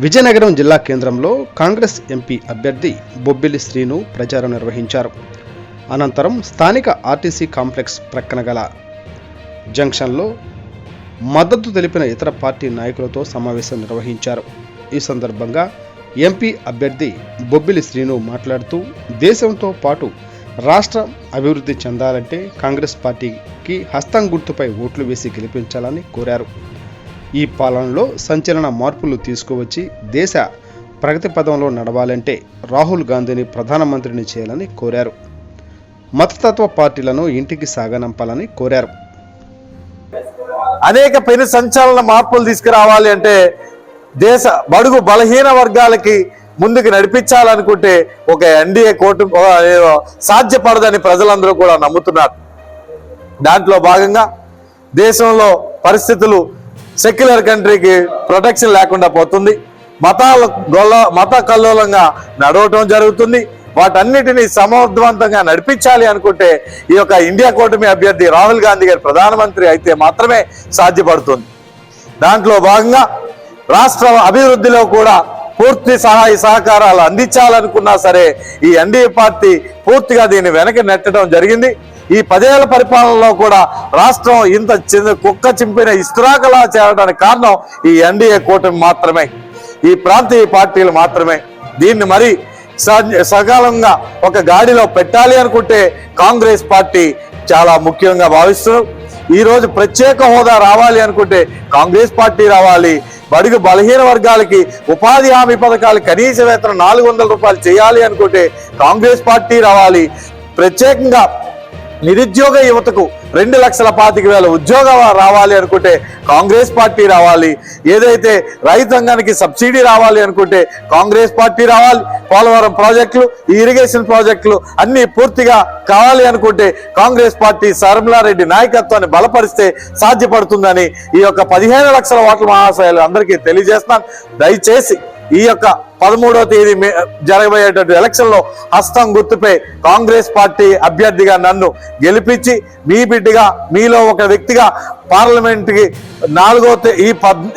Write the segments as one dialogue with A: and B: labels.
A: విజయనగరం జిల్లా కేంద్రంలో కాంగ్రెస్ ఎంపీ అభ్యర్థి బొబ్బిలి శ్రీను ప్రచారం నిర్వహించారు. అనంతరం స్థానిక ఆర్టీసీ కాంప్లెక్స్ ప్రక్కన గల జంక్షన్లో మద్దతు తెలిపిన ఇతర పార్టీ నాయకులతో సమావేశం నిర్వహించారు. ఈ సందర్భంగా ఎంపీ అభ్యర్థి బొబ్బిలి శ్రీను మాట్లాడుతూ దేశంతో పాటు రాష్ట్రం అభివృద్ధి చెందాలంటే కాంగ్రెస్ పార్టీకి హస్తం గుర్తుపై ఓట్లు వేసి గెలిపించాలని కోరారు. ఈ పాలనలో సంచలన మార్పులు తీసుకువచ్చి దేశ ప్రగతి పదంలో నడవాలంటే రాహుల్ గాంధీని ప్రధానమంత్రిని చేయాలని కోరారు. మతతత్వ పార్టీలను ఇంటికి సాగనంపాలని కోరారు.
B: అనేక పెను సంచలన మార్పులు తీసుకురావాలి అంటే దేశ బడుగు బలహీన వర్గాలకి ముందుకు నడిపించాలనుకుంటే ఒక ఎన్డీఏ కూటమి సాధ్యపడదని ప్రజలందరూ కూడా నమ్ముతున్నారు. దాంట్లో భాగంగా దేశంలో పరిస్థితులు సెక్యులర్ కంట్రీకి ప్రొటెక్షన్ లేకుండా పోతుంది. మత కల్లోలంగా నడవటం జరుగుతుంది. వాటన్నిటినీ సమర్థవంతంగా నడిపించాలి అనుకుంటే ఈ యొక్క ఇండియా కూటమి అభ్యర్థి రాహుల్ గాంధీ గారు ప్రధానమంత్రి అయితే మాత్రమే సాధ్యపడుతుంది. దాంట్లో భాగంగా రాష్ట్ర అభివృద్ధిలో కూడా పూర్తి సహాయ సహకారాలు అందించాలనుకున్నా సరే ఈ ఎన్డీఏ పార్టీ పూర్తిగా దీన్ని వెనక్కి నెట్టడం జరిగింది. ఈ 10 ఏళ్ల పరిపాలనలో కూడా రాష్ట్రం ఇంత కుక్క చింపిన ఇస్తురాకలా చేయడానికి కారణం ఈ ఎన్డీఏ కూటమి మాత్రమే, ఈ ప్రాంతీయ పార్టీలు మాత్రమే. దీన్ని మరి సకాలంగా ఒక గాడిలో పెట్టాలి అనుకుంటే కాంగ్రెస్ పార్టీ చాలా ముఖ్యంగా భావిస్తున్నారు. ఈరోజు ప్రత్యేక హోదా రావాలి అనుకుంటే కాంగ్రెస్ పార్టీ రావాలి. బడుగు బలహీన వర్గాలకి ఉపాధి హామీ పథకాలు కనీస వేతనం 400 రూపాయలు చేయాలి అనుకుంటే కాంగ్రెస్ పార్టీ రావాలి. ప్రత్యేకంగా నిరుద్యోగ యువతకు 2,25,000 ఉద్యోగాలు రావాలి అనుకుంటే కాంగ్రెస్ పార్టీ రావాలి. ఏదైతే రైతాంగానికి సబ్సిడీ రావాలి అనుకుంటే కాంగ్రెస్ పార్టీ రావాలి. పోలవరం ప్రాజెక్టులు, ఇరిగేషన్ ప్రాజెక్టులు అన్ని పూర్తిగా కావాలి అనుకుంటే కాంగ్రెస్ పార్టీ శర్మిలారెడ్డి నాయకత్వాన్ని బలపరిస్తే సాధ్యపడుతుందని ఈ యొక్క 15 లక్షల ఓట్ల మహాశయాలు అందరికీ తెలియజేస్తున్నాను. దయచేసి ఈ యొక్క 13వ తేదీ జరగబోయేటువంటి ఎలక్షన్లో హస్తం గుర్తుపై కాంగ్రెస్ పార్టీ అభ్యర్థిగా నన్ను గెలిపించి మీ బిడ్డగా మీలో ఒక వ్యక్తిగా పార్లమెంట్కి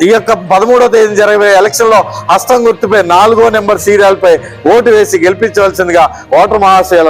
B: ఈ యొక్క 13వ తేదీ జరగబోయే ఎలక్షన్లో హస్తం గుర్తుపై 4వ నెంబర్ సీరియల్పై ఓటు వేసి గెలిపించవలసిందిగా ఓటర్ మహాశయాలు